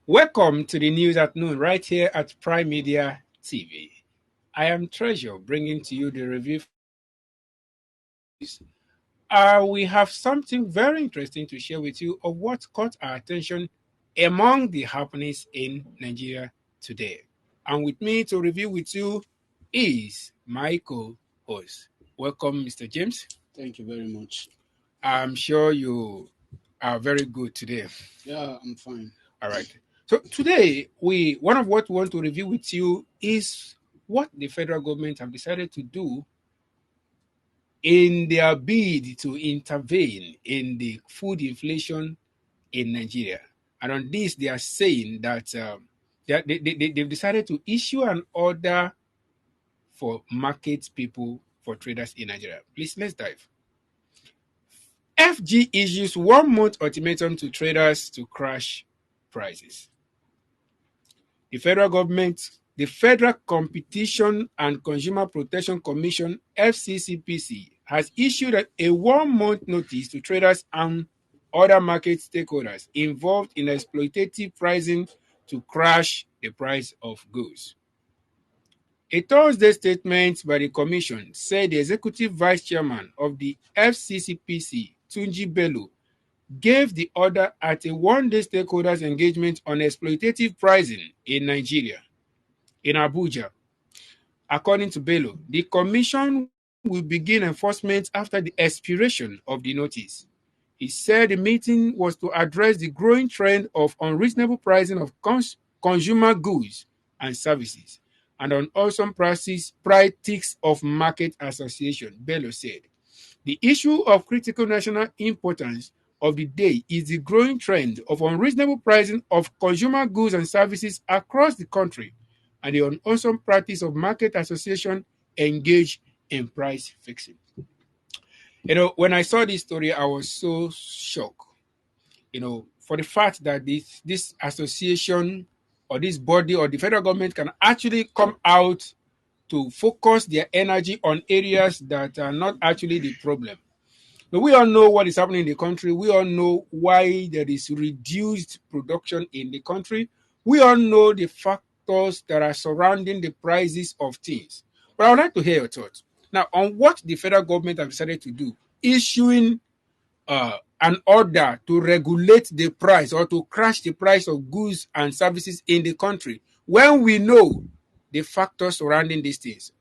Welcome to the news at noon, right here at Prime Media TV. I am Treasure, bringing to you the review. We have something very interesting to share with you of what caught our attention among the happenings in Nigeria today. And with me to review with you is my co-host. Welcome, Mr. James. Thank you very much. I'm sure you are very good today. Yeah, I'm fine. All right. So today, one of what we want to review with you is what the federal government have decided to do in their bid to intervene in the food inflation in Nigeria. And on this, they are saying that they've decided to issue an order for market people, for traders in Nigeria. Please, let's dive. FG issues 1 month ultimatum to traders to crash prices. The federal government, the Federal Competition and Consumer Protection Commission, FCCPC, has issued a 1 month notice to traders and other market stakeholders involved in exploitative pricing to crash the price of goods. A Thursday statement by the Commission said the Executive Vice Chairman of the FCCPC, Tunji Bello, gave the order at a one-day stakeholders engagement on exploitative pricing in Nigeria, in Abuja. According to Bello, the commission will begin enforcement after the expiration of the notice. He said the meeting was to address the growing trend of unreasonable pricing of consumer goods and services and on awesome practices of market association, Bello said. The issue of critical national importance of the day is the growing trend of unreasonable pricing of consumer goods and services across the country and the unwholesome practice of market association engaged in price fixing. When I saw this story, I was so shocked, for the fact that this association or this body or the federal government can actually come out to focus their energy on areas that are not actually the problem. Now, we all know what is happening in the country. We all know why there is reduced production in the country. We all know the factors that are surrounding the prices of things. But I would like to hear your thoughts. Now, on what the federal government have decided to do, issuing an order to regulate the price or to crash the price of goods and services in the country, when we know the factors surrounding these things.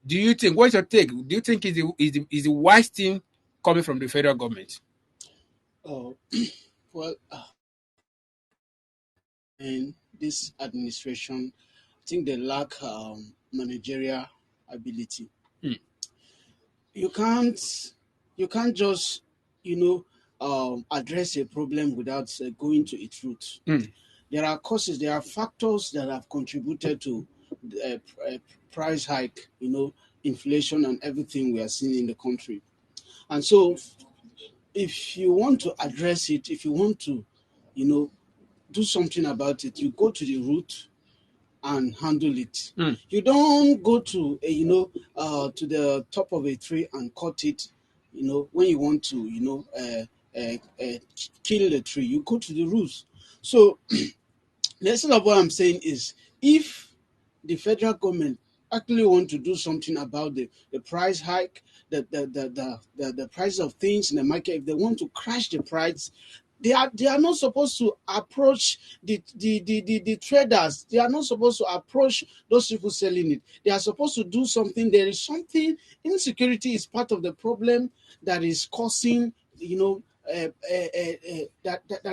Do you think, what's your take? Do you think is the wise thing coming from the federal government? Oh, well, in this administration, I think they lack managerial ability. Hmm. You can't just address a problem without going to its root. There are causes, there are factors that have contributed to the price hike, inflation and everything we are seeing in the country. And so if you want to address it, if you want to, do something about it, you go to the root and handle it. You don't go to to the top of a tree and cut it. When you want to kill the tree, you go to the roots. So the essence of what I'm saying is, if the federal government actually want to do something about the price hike, the price of things in the market, if they want to crash the price, they are not supposed to approach the traders. They are not supposed to approach those people selling it. They are supposed to do something. There is something. Insecurity is part of the problem that is causing, that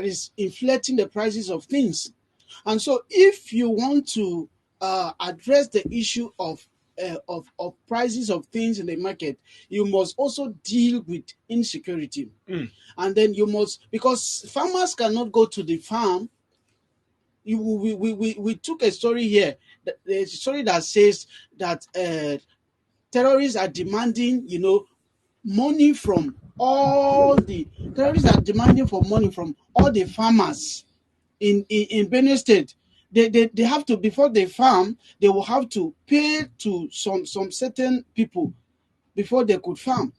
is inflating the prices of things. And so, if you want to address the issue of prices of things in the market, you must also deal with insecurity. And then you must, because farmers cannot go to the farm. We took a story here, a story that says that terrorists are demanding, money from all the farmers in Benue State. They have to, before they farm, they will have to pay to some certain people before they could farm.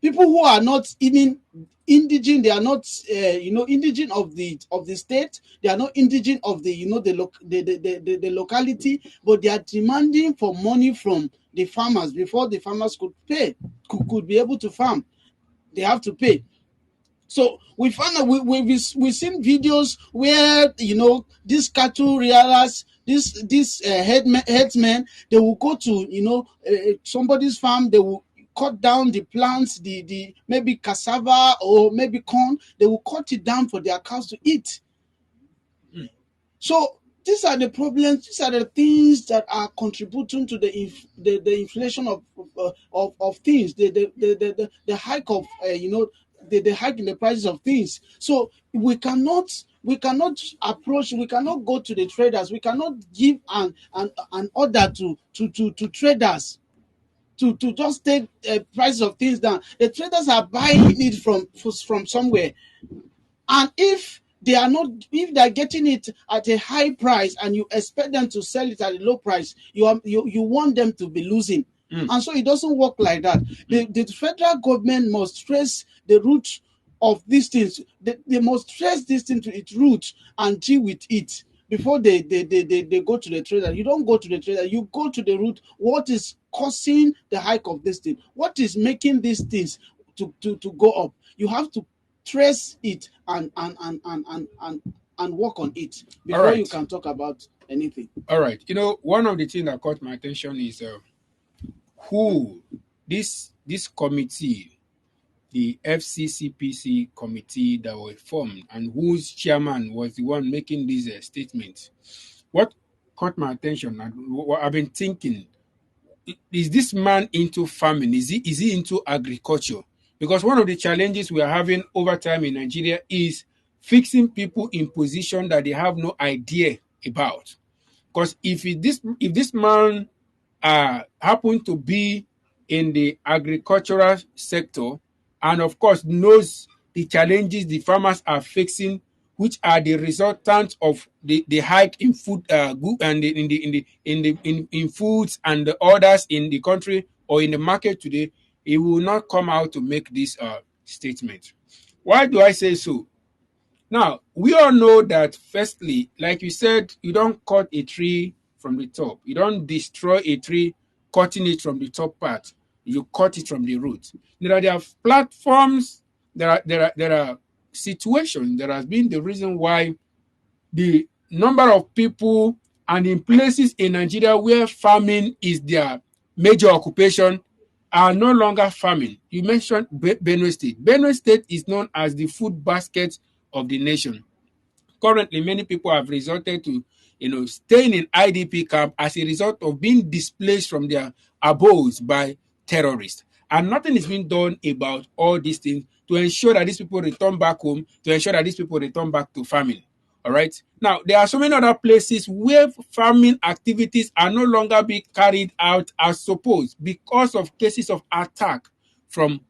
People who are not even indigene, they are not indigene of the state, they are not indigene of the locality, but they are demanding for money from the farmers before the farmers could be able to farm. They have to pay. So we found that we've seen videos where these cattle rearers, this headsmen, they will go to somebody's farm, they will cut down the plants, the maybe cassava or maybe corn, they will cut it down for their cows to eat. So these are the problems, these are the things that are contributing to the inflation of things, the hike of the hike in the prices of things. So we cannot go to the traders, we cannot give an order to traders to just take prices of things down. The traders are buying it from somewhere, and if they are getting it at a high price and you expect them to sell it at a low price, you want them to be losing. And so it doesn't work like that. The federal government must trace the root of these things. They must trace this thing to its root and deal with it before they go to the trader. You don't go to the trader, you go to the root. What is causing the hike of this thing? What is making these things to go up? You have to trace it and work on it before you can talk about anything. All right. One of the things that caught my attention is who this committee, the FCCPC committee that was formed, and whose chairman was the one making these statements. What caught my attention, and what I've been thinking, is this man into farming? Is he into agriculture? Because one of the challenges we are having over time in Nigeria is fixing people in position that they have no idea about. Because if this man happen to be in the agricultural sector, and of course knows the challenges the farmers are facing, which are the resultant of the hike in food good and in foods and the orders in the country or in the market today, he will not come out to make this statement. Why do I say so? Now, we all know that, firstly, like you said, you don't cut a tree from the top. You don't destroy a tree cutting it from the top part. You cut it from the root. There are platforms, there are situations that has been the reason why the number of people and in places in Nigeria where farming is their major occupation are no longer farming. You mentioned Benue State. Benue State is known as the food basket of the nation. Currently, many people have resorted to, staying in IDP camp as a result of being displaced from their abodes by terrorists. And nothing is being done about all these things to ensure that these people return back home, to ensure that these people return back to farming. All right. Now, there are so many other places where farming activities are no longer being carried out as supposed because of cases of attack from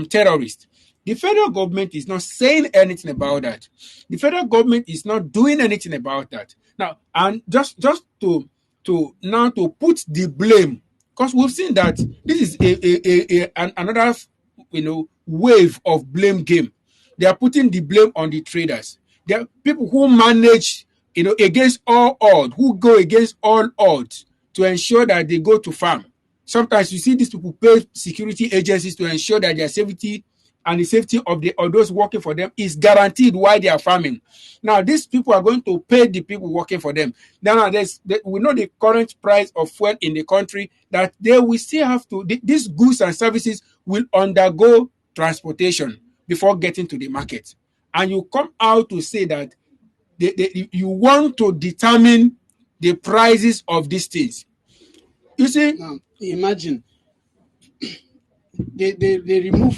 terrorists. The federal government is not saying anything about that. The federal government is not doing anything about that. Now, and just to put the blame, because we've seen that this is another wave of blame game. They are putting the blame on the traders. There are people who manage, against all odds, who go against all odds to ensure that they go to farm. Sometimes you see these people pay security agencies to ensure that their safety and the safety of those working for them is guaranteed while they are farming. Now, these people are going to pay the people working for them. Now, we know the current price of fuel in the country, that they will still have to, these goods and services will undergo transportation before getting to the market. And you come out to say that you want to determine the prices of these things. You see? Now, imagine they remove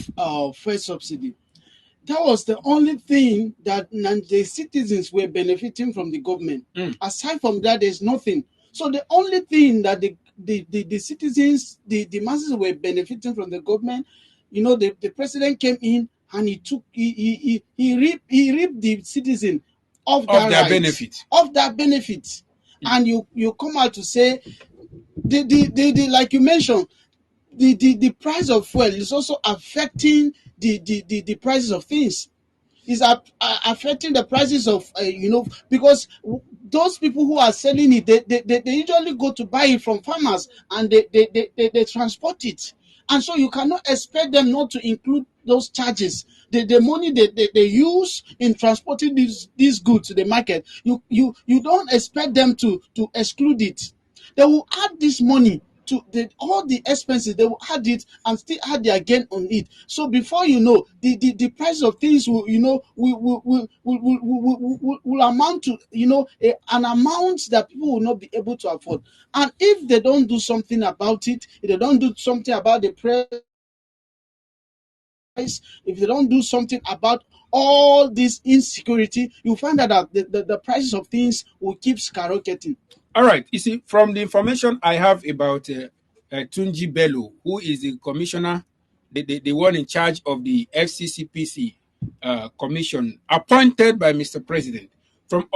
fuel subsidy. That was the only thing that the citizens were benefiting from the government. Aside from that, there's nothing. So the only thing that the citizens, the masses were benefiting from the government, the president came in and he reaped the citizen of their benefit. Of that benefit. And you come out to say, like you mentioned, the price of fuel is also affecting the prices of things. Is affecting the prices of because those people who are selling it, they usually go to buy it from farmers, and they transport it, and so you cannot expect them not to include those charges. The money they use in transporting these goods to the market, you don't expect them to exclude it. They will add this money to all the expenses. They will add it and still add their gain on it. So before you know, the price of things will will amount to an amount that people will not be able to afford. And if they don't do something about it, if they don't do something about the price, if they don't do something about all this insecurity, you find that the prices of things will keep skyrocketing. All right. You see, from the information I have about Tunji Bello, who is the commissioner, the one in charge of the FCCPC commission, appointed by Mr. President. From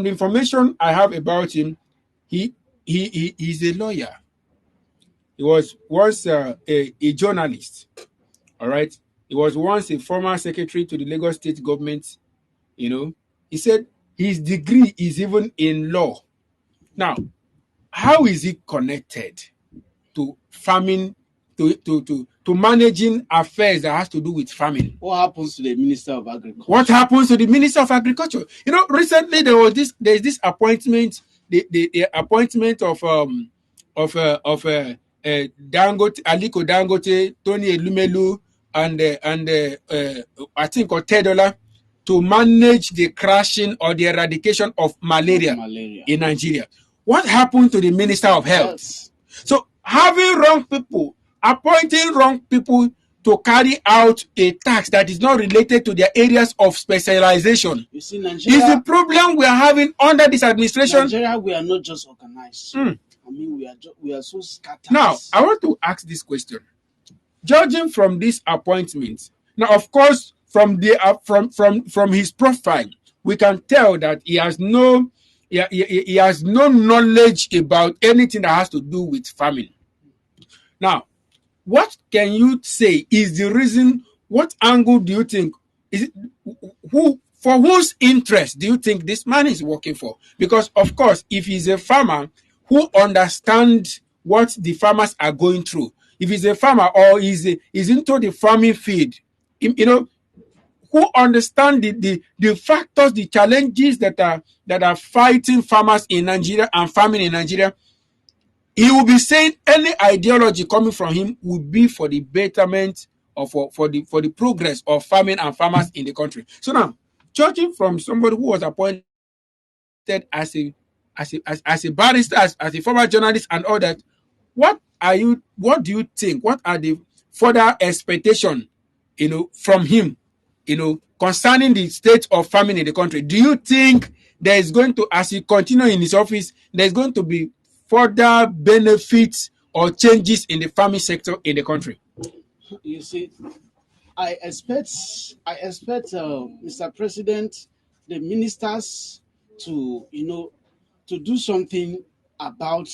the information I have about him, he's a lawyer. He was once a journalist. All right. He was once a former secretary to the Lagos State government. He said his degree is even in law. Now, how is it connected to farming, to managing affairs that has to do with farming? What happens to the Minister of Agriculture? What happens to the Minister of Agriculture? Recently there's this appointment, the appointment of Dangote, Aliko Dangote, Tony Elumelu, and I think Otedola, to manage the crashing or the eradication of malaria in Nigeria. What happened to the Minister of Health? So having wrong people, appointing wrong people to carry out a task that is not related to their areas of specialization, you see, Nigeria, is the problem we are having under this administration. Nigeria, we are not just organized. I mean, we are so scattered. Now, I want to ask this question. Judging from this appointment, now, of course, from his profile, we can tell that he has no knowledge about anything that has to do with farming. Now, what can you say is the reason? What angle do you think is it? For whose interest do you think this man is working for? Because, of course, if he's a farmer who understands what the farmers are going through, if he's a farmer or is into the farming field, who understand the factors, the challenges that are fighting farmers in Nigeria and farming in Nigeria, he will be saying any ideology coming from him would be for the betterment or for the progress of farming and farmers in the country. So now, judging from somebody who was appointed as a barrister, as a former journalist and all that, what do you think? What are the further expectations, from him, concerning the state of farming in the country? Do you think there is going to, as he continues in his office, there's going to be further benefits or changes in the farming sector in the country? You see, I expect Mr. President, the ministers to do something about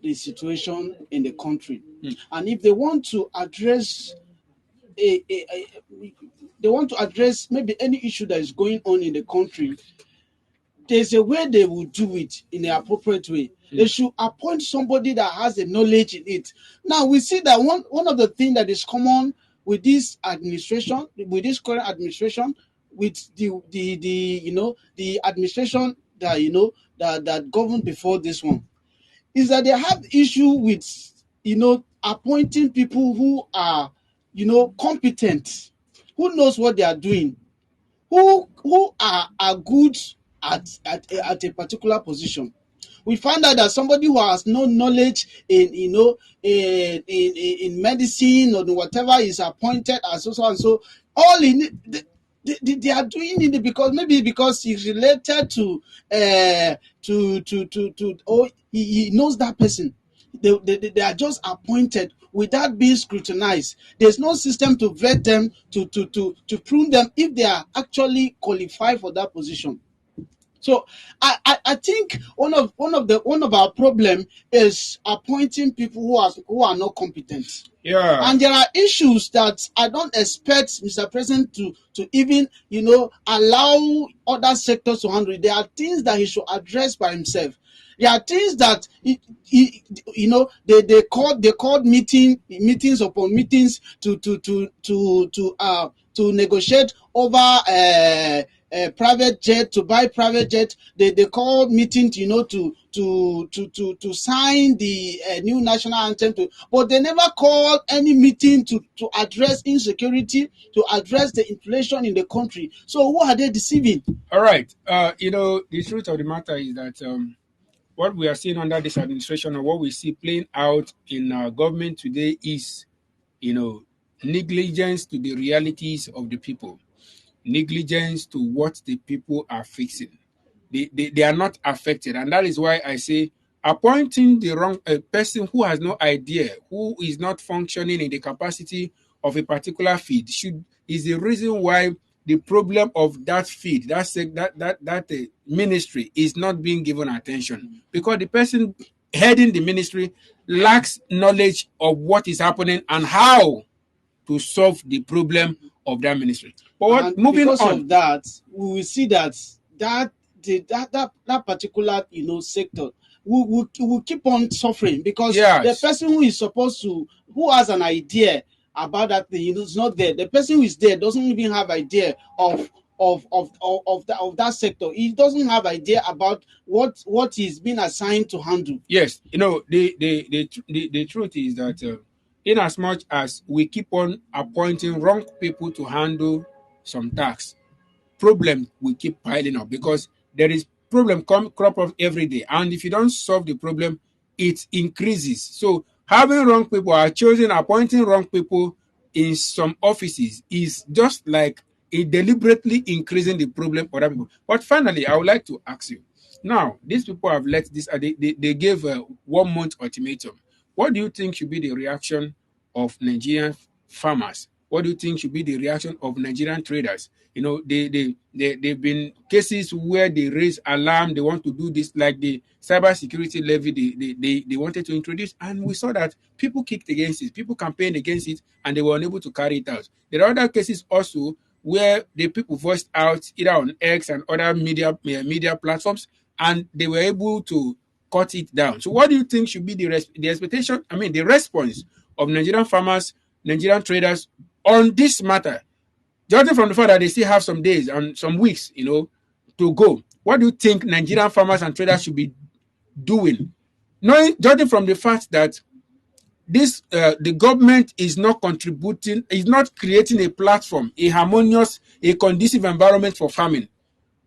the situation in the country. And if they want to address maybe any issue that is going on in the country, there's a way they will do it in an appropriate way. They should appoint somebody that has the knowledge in it. Now we see that one of the things that is common with this administration, with this current administration, with the administration that governed before this one, is that they have issue with appointing people who are competent, who knows what they are doing, who are good at a particular position. We find out that somebody who has no knowledge in medicine or whatever is appointed as so and so, all in they are doing it because he's related to he knows that person. They are just appointed without being scrutinized. There's no system to vet them, to prune them if they are actually qualified for that position. So I think one of our problem is appointing people who are not competent. Yeah. And there are issues that I don't expect Mr. President to even allow other sectors to handle. There are things that he should address by himself. There are things that they called meetings upon meetings to negotiate over private jet, to buy private jet. They called meetings, to sign the new national anthem. But they never called any meeting to address insecurity, to address the inflation in the country. So who are they deceiving? All right. The truth of the matter is that what we are seeing under this administration and what we see playing out in our government today is, negligence to the realities of the people, negligence to what the people are fixing. They are not affected. And that is why I say appointing the wrong person who has no idea, who is not functioning in the capacity of a particular field, is the reason why the problem of that field, that ministry is not being given attention, because the person heading the ministry lacks knowledge of what is happening and how to solve the problem of that ministry. But moving because on, of that, we will see that particular sector will keep on suffering, because yes, the person who has an idea about that thing is not there. The person who is there doesn't even have idea of that sector. He doesn't have idea about what he's been assigned to handle. yes, the truth is that in as much as we keep on appointing wrong people to handle some tasks, problem will keep piling up, because there is problem crop up every day, and if you don't solve the problem, it increases. So having wrong people are chosen, appointing wrong people in some offices is just like it deliberately increasing the problem for other people. But finally, I would like to ask you, now these people have let this they gave a 1 month ultimatum. What do you think should be the reaction of Nigerian farmers? What do you think should be the reaction of Nigerian traders? They've been cases where they raise alarm, they want to do this, like the cyber security levy they wanted to introduce, and we saw that people kicked against it, people campaigned against it, and they were unable to carry it out. There are other cases also where the people voiced out either on X and other media platforms, and they were able to cut it down. So what do you think should be the expectation, the response of Nigerian farmers, Nigerian traders on this matter? Judging from the fact that they still have some days and some weeks, to go, what do you think Nigerian farmers and traders should be doing? Judging from the fact that the government is not contributing, is not creating a platform, a harmonious, a conducive environment for farming,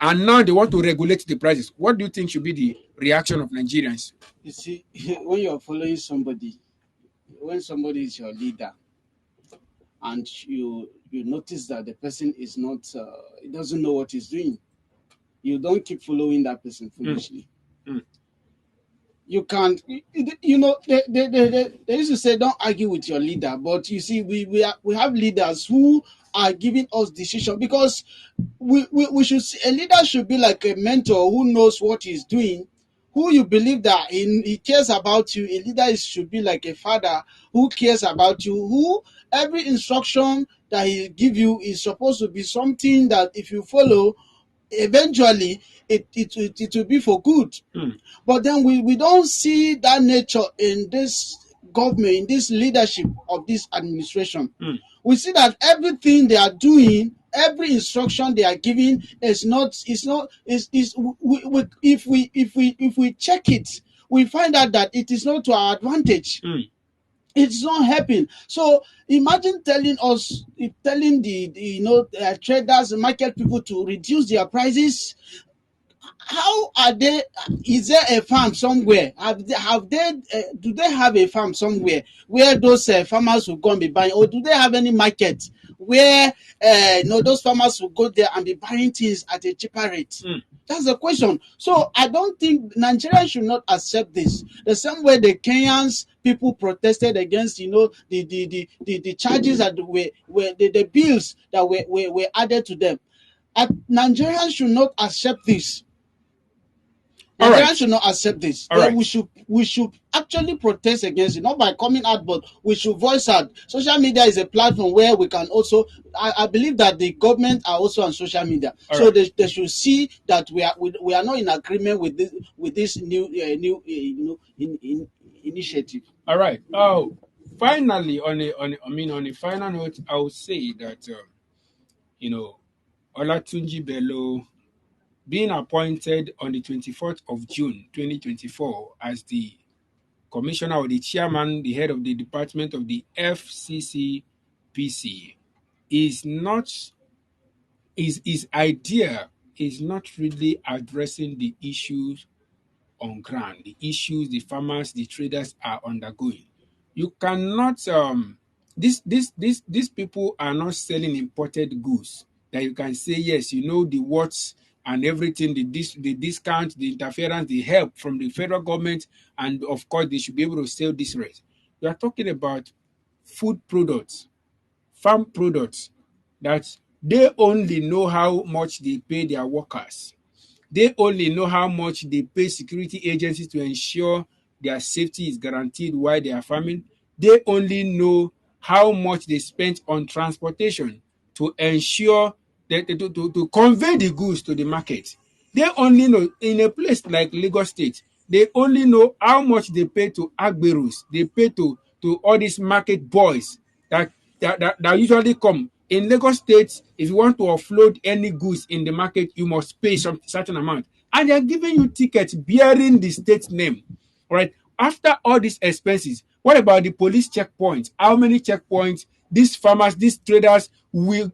and now they want to regulate the prices. What do you think should be the reaction of Nigerians? You see, when you're following somebody, when somebody is your leader, and you notice that the person is not, he doesn't know what he's doing, you don't keep following that person foolishly. You can't, they used to say, don't argue with your leader. But you see, we have leaders who are giving us decision, because we should see, a leader should be like a mentor who knows what he's doing, who you believe that he cares about you. A leader should be like a father who cares about you, who every instruction that he give you is supposed to be something that if you follow, eventually it will be for good. But then we don't see that nature in this government, in this leadership of this administration. We see that everything they are doing, every instruction they are giving is not, if we check it, we find out that it is not to our advantage. It's not helping. So imagine telling the traders, market people to reduce their prices. How are they? Is there a farm somewhere? Do they have a farm somewhere where those farmers will go and be buying, or do they have any market where those farmers will go there and be buying things at a cheaper rate? That's the question. So I don't think Nigeria should not accept this. The same way the Kenyans people protested against, the charges that were the bills that were added to them. Nigerians should not accept this. All right. Nigerians should not accept this. All right. We should actually protest against it, not by coming out, but we should voice out. Social media is a platform where we can also. I believe that the government are also on social media, All so right. they should see that we are not in agreement with this initiative. All right. Oh, finally, on a final note, I would say that you know, Olatunji Bello being appointed on the 24th of June 2024 as the commissioner or the chairman, the head of the department of the FCCPC is not his idea is not really addressing the issues on ground, the issues the farmers, the traders are undergoing. You cannot these people are not selling imported goods that you can say yes, you know the words and everything, the discount, the interference, the help from the federal government, and of course they should be able to sell this rate. We are talking about food products, farm products that they only know how much they pay their workers. They only know how much they pay security agencies to ensure their safety is guaranteed while they are farming. They only know how much they spent on transportation to ensure that to convey the goods to the market. They only know in a place like Lagos State, they only know how much they pay to agberus, they pay to all these market boys that usually come. In Lagos State, if you want to offload any goods in the market, you must pay some certain amount. And they're giving you tickets bearing the state name. All right. After all these expenses, what about the police checkpoints? How many checkpoints these farmers, these traders will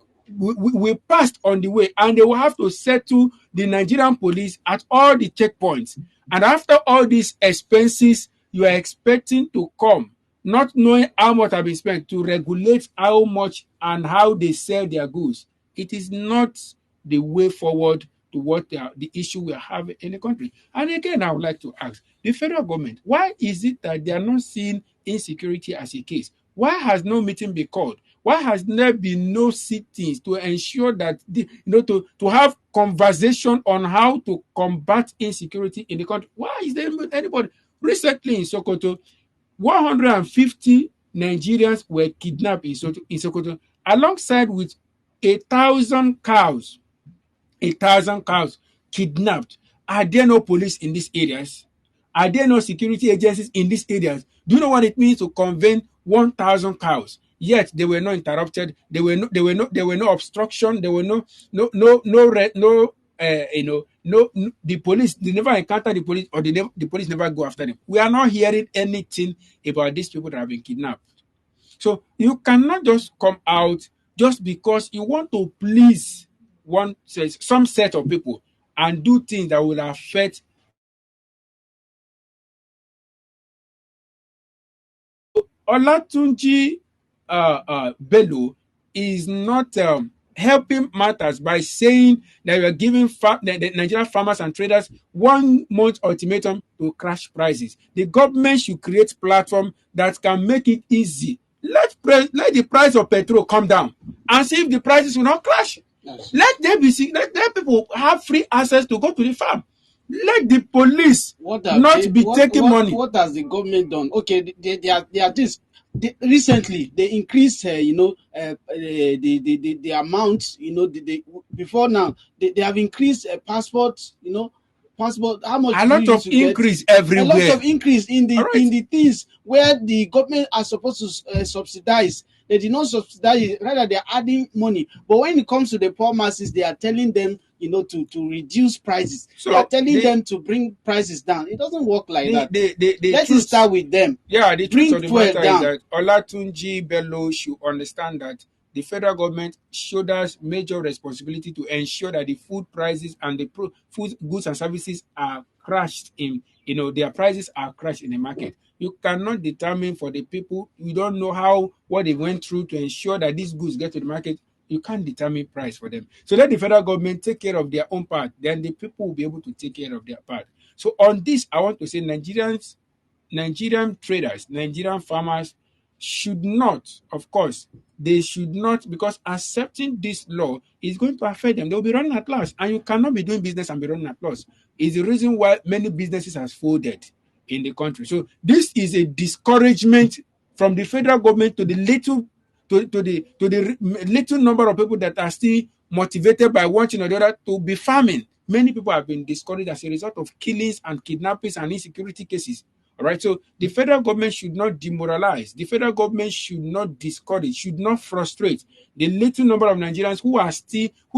pass on the way, and they will have to settle the Nigerian police at all the checkpoints. And after all these expenses, you are expecting to come not knowing how much have been spent to regulate how much and how they sell their goods. It is not the way forward to what the issue we are having in the country. And again, I would like to ask the federal government, why is it that they are not seeing insecurity as a case? Why has no meeting been called? Why has there been no sittings to ensure that to have conversation on how to combat insecurity in the country? Why is there anybody? Recently in Sokoto, 150 Nigerians were kidnapped in Sokoto, alongside with 1,000 cows. 1,000 cows kidnapped. Are there no police in these areas? Are there no security agencies in these areas? Do you know what it means to convey 1,000 cows? Yet they were not interrupted. There were no obstruction. There were no, the police, they never encounter the police, or the police never go after them. We are not hearing anything about these people that have been kidnapped. So you cannot just come out just because you want to please some set of people and do things that will affect. Olatunji Bello is not helping matters by saying that we are giving the Nigerian farmers and traders 1 month ultimatum to crash prices. The government should create platform that can make it easy. Let the price of petrol come down and see if the prices will not crash. Yes. Let people have free access to go to the farm. Let the police taking money. What has the government done? Okay, they are this. Recently, they increased, the amount, before now, they have increased passports, passport. How much? A lot of increase everywhere. A lot of increase in the things where the government are supposed to subsidize. They did not subsidize, rather they are adding money. But when it comes to the poor masses, they are telling them, to reduce prices. So they are telling them to bring prices down. It doesn't work like that. Let's start with them. Yeah, the truth of the matter is that Olatunji Bello should understand that the federal government shoulders major responsibility to ensure that the food prices and the food goods and services are crashed in, their prices are crashed in the market. You cannot determine for the people, you don't know what they went through to ensure that these goods get to the market. You can't determine price for them. So let the federal government take care of their own part. Then the people will be able to take care of their part. So on this, I want to say Nigerian traders, Nigerian farmers should not, of course, they should not, because accepting this law is going to affect them. They'll be running at loss, and you cannot be doing business and be running at loss. Is the reason why many businesses has folded in the country. So this is a discouragement from the federal government to the little number of people that are still motivated by one thing or the other to be farming. Many people have been discouraged as a result of killings and kidnappings and insecurity cases. All right. So the federal government should not demoralize. The federal government should not discourage, should not frustrate the little number of Nigerians who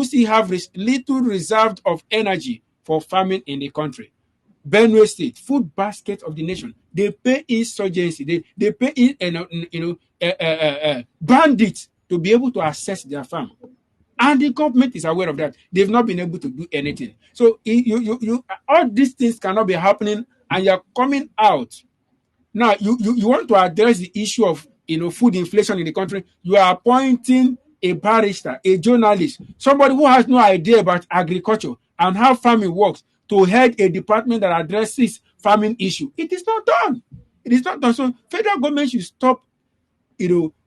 still have little reserved of energy for farming in the country. Benue State, food basket of the nation. They pay insurgency. They pay in, bandits to be able to access their farm. And the government is aware of that. They've not been able to do anything. So all these things cannot be happening, and you're coming out. Now, you want to address the issue of food inflation in the country. You are appointing a barrister, a journalist, somebody who has no idea about agriculture and how farming works to head a department that addresses farming issue. It is not done. It is not done. So federal government should stop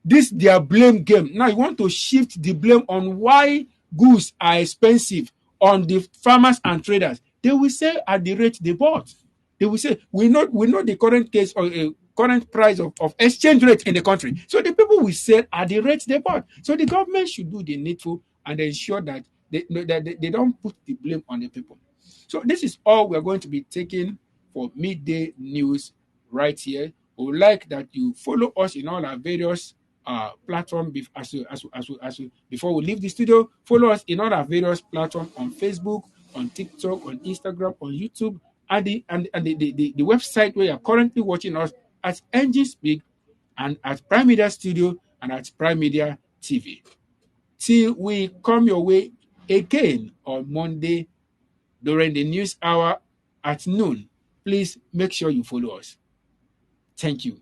this their blame game. Now you want to shift the blame on why goods are expensive on the farmers and traders. They will say at the rate they bought. They will say we know the current case or current price of exchange rate in the country. So the people will sell at the rate they bought. So the government should do the needful and ensure that they don't put the blame on the people. So this is all we're going to be taking for midday news right here. We would like that you follow us in all our various platforms before we leave the studio. Follow us in all our various platforms on Facebook, on TikTok, on Instagram, on YouTube, and the website where you're currently watching us at NG Speak and at Prime Media Studio and at Prime Media TV. Till we come your way again on Monday during the news hour at noon, please make sure you follow us. Thank you.